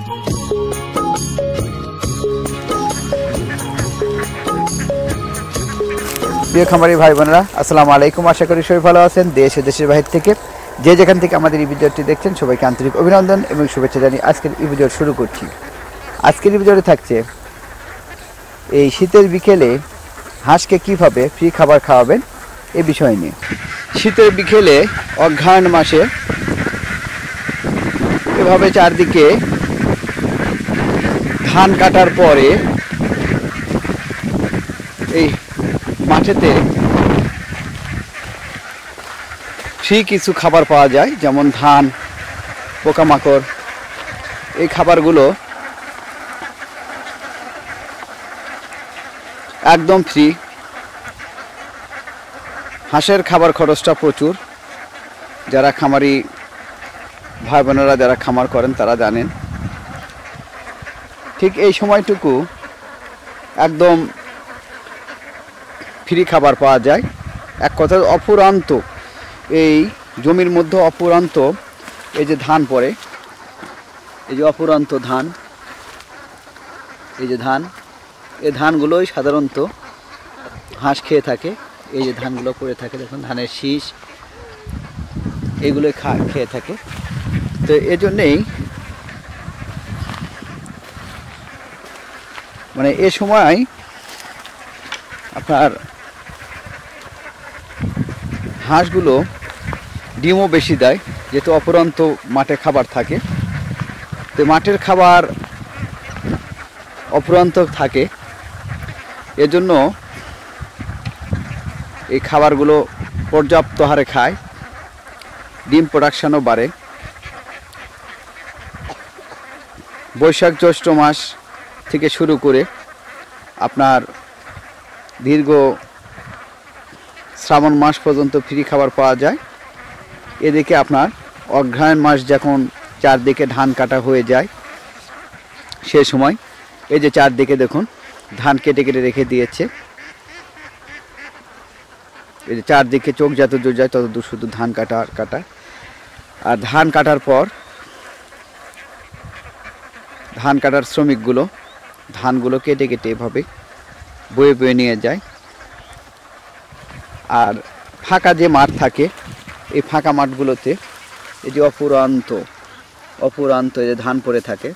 প্রিয় খামারি ভাই বোনেরা, আসসালামু আলাইকুম। আশা করি সবাই ভালো আছেন। দেশ ও দেশের বাহির থেকে যে যেখান থেকে আমাদের এই ভিডিওটি দেখছেন সবাইকে আন্তরিক অভিনন্দন এবং শুভেচ্ছা জানিয়ে আজকের এই ভিডিও শুরু করছি। আজকের এই ভিডিওতে থাকছে এই শীতের বিকেলে হাঁসকে কিভাবে ফ্রি খাবার খাওয়াবেন এই বিষয় নিয়ে। শীতের বিকেলে অগ্রহায়ণ মাসে এভাবে চারদিকে ধান কাটার পরে এই মাঠেতে ফ্রি কিছু খাবার পাওয়া যায়, যেমন ধান, পোকামাকড়। এই খাবারগুলো একদম ফ্রি। হাঁসের খাবার খরচটা প্রচুর। যারা খামারি ভাই বোনেরা যারা খামার করেন তারা জানেন। ঠিক এই সময়টুকু একদম ফ্রি খাবার পাওয়া যায়। এক কথায় অফুরন্ত এই জমির মধ্যে অফুরন্ত এই যে ধান পড়ে, এই যে অফুরন্ত ধান, এই যে ধান, এই ধানগুলোই সাধারণত হাঁস খেয়ে থাকে। এই যে ধানগুলো পড়ে থাকে, দেখুন ধানের শীষ, এগুলোই খেয়ে থাকে। তো এজন্যেই মানে এ সময় আপনার হাঁসগুলো ডিমও বেশি দেয়, যেহেতু অফুরন্ত মাঠে খাবার থাকে। তো মাঠের খাবার অফুরন্ত থাকে, এজন্য এই খাবারগুলো পর্যাপ্ত হারে খায়, ডিম প্রোডাকশানও বাড়ে। বৈশাখ জ্যৈষ্ঠ মাস থেকে শুরু করে আপনার দীর্ঘ শ্রাবণ মাস পর্যন্ত ফ্রি খাবার পাওয়া যায়। এদিকে আপনার অগ্রহায়ণ মাস যখন চারদিকে ধান কাটা হয়ে যায়, সে সময় এই যে চারদিকে দেখুন ধান কেটে কেটে রেখে দিয়েছে। এই যে চারদিকে চোখ যত দূর যায় তত দূর শুধু ধান কাটা। আর ধান কাটার পর ধান কাটার শ্রমিকগুলো ধানগুলো কেটে কেটে এভাবে বয়ে বয়ে নিয়ে যায়। আর ফাঁকা যে মাঠ থাকে, এই ফাঁকা মাঠগুলোতে এই যে অফুরন্ত এই যে ধান পড়ে থাকে,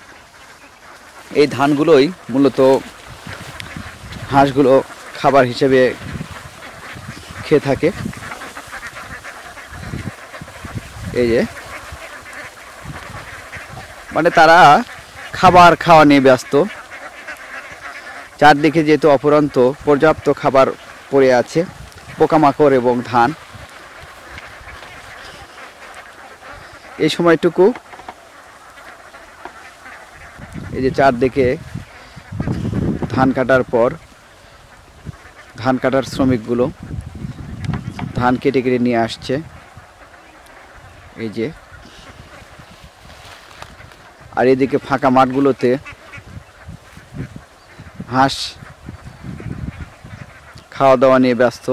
এই ধানগুলোই মূলত হাঁসগুলো খাবার হিসেবে খেয়ে থাকে। এই যে মানে তারা খাবার খাওয়া নিয়ে ব্যস্ত। চারদিকে যেহেতু অফুরন্ত পর্যাপ্ত খাবার পড়ে আছে, পোকামাকড় এবং ধান, এই সময়টুকু এই যে চারদিকে ধান কাটার পর ধান কাটার শ্রমিকগুলো ধান কেটে কেটে নিয়ে আসছে। এই যে আর এদিকে ফাঁকা মাঠগুলোতে হাঁস খাওয়া দাওয়া নিয়ে ব্যস্ত।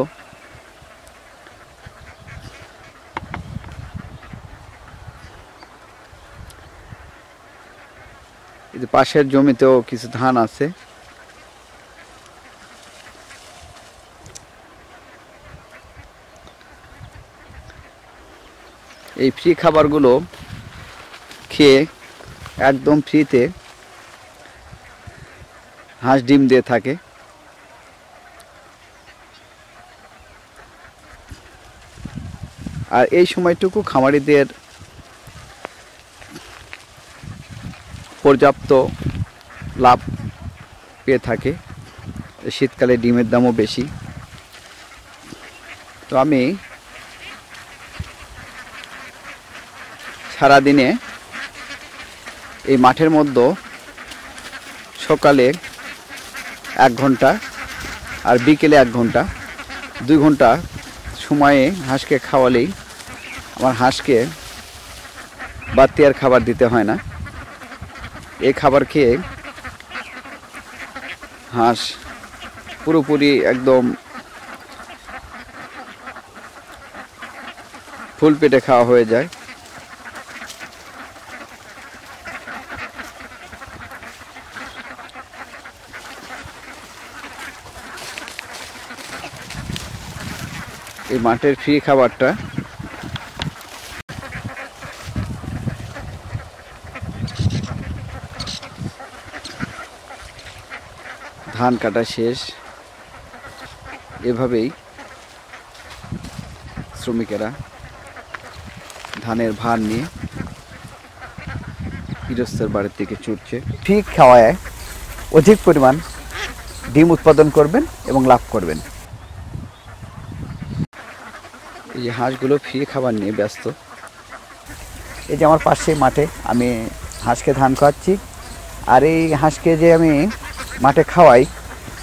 এই যে পাশের জমিতেও কিছু ধান আছে। এই ফ্রি খাবারগুলো খেয়ে একদম ফ্রিতে হাঁস ডিম দিয়ে থাকে। আর এই সময়টুকু খামারিদের পর্যাপ্ত লাভ পেয়ে থাকে। শীতকালে ডিমের দামও বেশি। তো আমি সারাদিনে এই মাঠের মধ্যে সকালে 1 ঘন্টা আর বিকেলে 1 ঘন্টা, 2 ঘন্টা সময়ে হাঁসকে খাওয়ালেই আমার হাঁসকে বাড়তি আর খাবার দিতে হয় না। এই খাবার খেয়ে হাঁস পুরোপুরি একদম ফুল পেটে খাওয়া হয়ে যায়। এই মাঠের ফ্রি খাবারটা ধান কাটা শেষ, এভাবেই শ্রমিকেরা ধানের ভার নিয়ে গৃহস্থের বাড়ির দিকে ছুটছে। ফ্রি খাওয়ায় অধিক পরিমাণ ডিম উৎপাদন করবেন এবং লাভ করবেন। এই যে হাঁসগুলো ফ্রি খাবার নিয়ে ব্যস্ত। এই যে আমার পাশে মাঠে আমি হাঁসকে ধান খাওয়াচ্ছি, আর এই হাঁসকে যে আমি মাঠে খাওয়াই,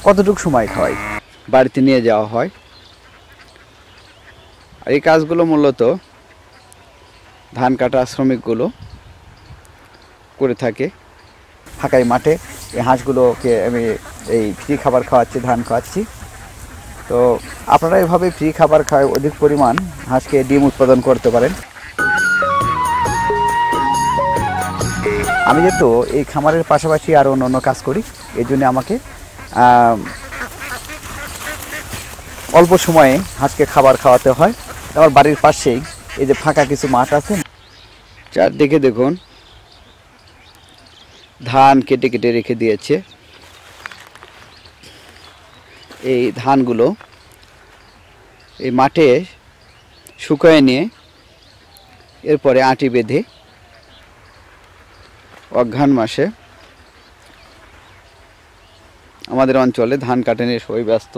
কতটুকু সময় খাওয়াই, বাড়িতে নিয়ে যাওয়া হয়। আর এই কাজগুলো মূলত ধান কাটা শ্রমিকগুলো করে থাকে। ফাঁকাই মাঠে এই হাঁসগুলোকে আমি এই ফ্রি খাবার খাওয়াচ্ছি, ধান খাওয়াচ্ছি। তো আপনারা এভাবে ফ্রি খাবার খাওয়ায় অধিক পরিমাণ হাঁসকে ডিম উৎপাদন করতে পারেন। আমি যেহেতু এই খামারের পাশাপাশি আরও অন্য কাজ করি, এই জন্য আমাকে অল্প সময়ে হাঁসকে খাবার খাওয়াতে হয়। আমার বাড়ির পাশেই এই যে ফাঁকা কিছু মাঠ আছে, চারদিকে দেখুন ধান কেটে কেটে রেখে দিয়েছে। এই ধানগুলো এই মাঠে শুকায় নিয়ে এরপরে আঁটি বেঁধে অঘ্রাণ মাসে আমাদের অঞ্চলে ধান কাটা নিয়ে সবাই ব্যস্ত।